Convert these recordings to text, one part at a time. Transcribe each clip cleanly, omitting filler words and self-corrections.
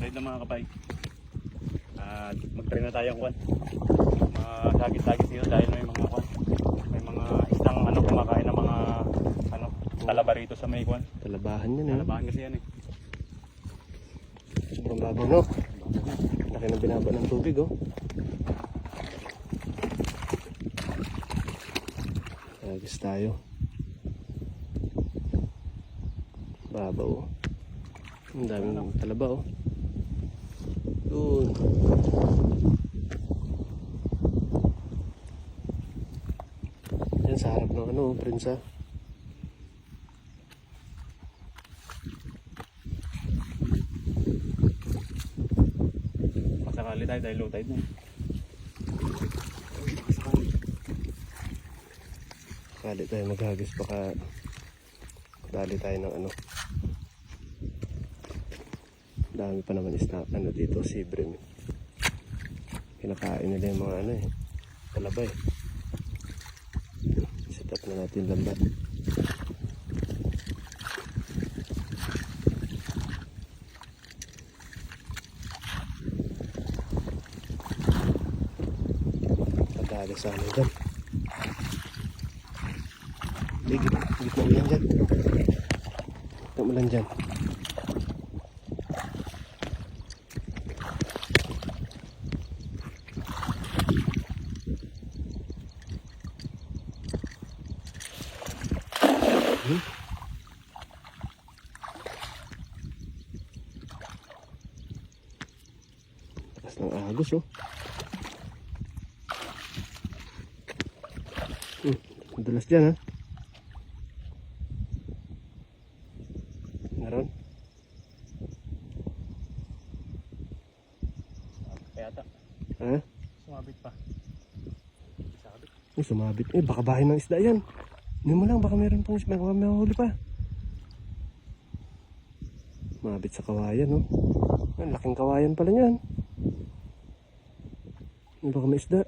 Kahit na mga kapay. At mag-try na tayong kwan. Magagit-agit dito dahil may mga kwan. May mga isang ano kumakain ng mga ano talaba rito sa may kwan. Talabahan yan eh. Talabahan kasi yan eh. Sobrang babaw no. Laki ng binaba ng tubig oh. Agis tayo. Babaw oh. Ang daming talaba oh. Doon. Yan sa harap ng ano, prinsa. Masakali tayo dahil low tide na. Sakali tayo maghagis baka dali tayo ng ano. Dami pa naman isna ano dito, sibrim. Kinakain nila yung mga ano eh, talaba eh. Set up na natin lambat. Pagkala sa amin dyan. Gitna mo lang dyan. Gitna mo lang dyan. Lakas ng agos oh. Dulas dyan ha. Naroon. Kaya ata. Ha? Sumabit pa. Sabit. Sumabit. Baka bahay ng isda yan. Hindi mo lang, baka meron pang isda. Baka may huli pa. Sumabit sa kawayan no. Ang laking kawayan pala yan. Baka may isda.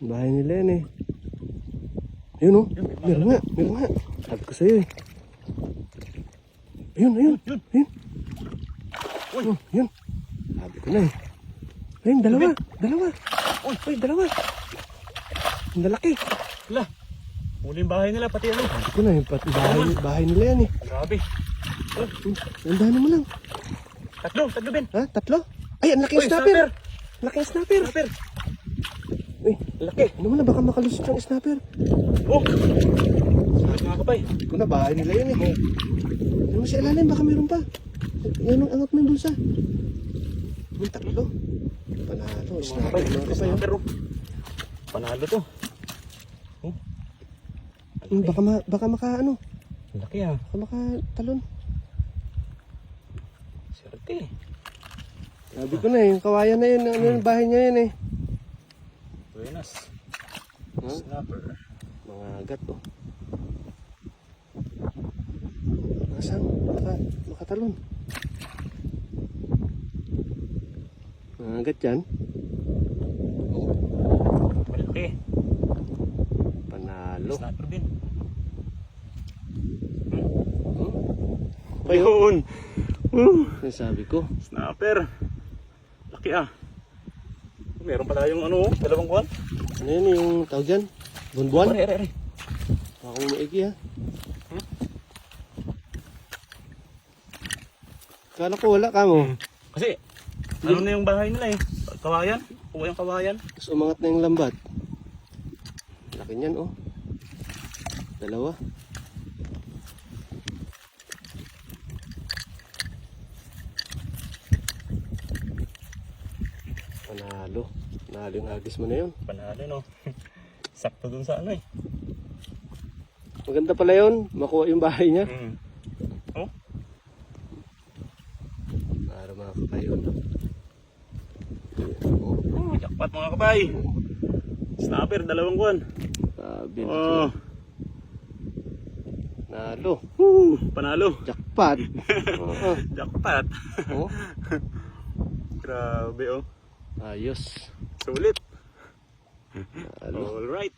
Bahay nila yan eh. Ayun oh. Meron nga. Meron nga. Sabi ko sa'yo eh. Ayun. Ayun. Oh, yun. Sabi ko na eh. Ayun, dalawa. Uy, dalawa. Ang lalaki. Wala. Muling bahay nila pati ano. Sabi ko na yung bahay nila yan eh. Grabe. Andahan mo lang. Tatlo Ben. Ha? Tatlo? Ay, ang laking snapper. Laking snapper. Uy, laki. Ano mo na, baka makalusot ng snapper. Oh! Sabi mga kapay. Sabi ko na, bahay nila yan eh. Ano mo sa ilalim, baka meron pa. Yan ang angat mo yung bulsa. Uy, tatlo. Panalo, snapper. Snapper oh. Panalo to. Oh. Baka maka ano. Laki ah. Baka makatalon. Serte. Sabi ko na eh, yung kawayan na yun. Ano yung bahay niya yan eh. Buenas. Huh? Snapper. Mga agat oh. Nasaan? Makatalon. Mga agat yan. Malaki. Panalo. Snapper din. Ayun. Sabi ko. Snapper. Laki ah. Meron pala yung ano, dalawang kuwan. Ano yun yung tawag dyan? Buwan-buwan? Ere. Baka mo maigi ha. Kala ko wala ka mo. Kasi, ano na yung bahay nila eh. Kawayan. Kuha yung kawayan. Tapos umangat na yung lambat. Laki niyan oh. Dalawa. Panalo. Panalo yung hagis mo na yun. Panalo no. Sakto dun sa ano eh. Maganda pala yun. Makuha yung bahay niya. Oh? Para mga kapayon. Oh, jackpot mga kabay. Snapper, dalawang kuwan. Sabi na. Oh. Nalo. Panalo. Jackpot. Oo. Jackpot. Oh. Grabe oh. Ayos. Sulit. Nalo. All right.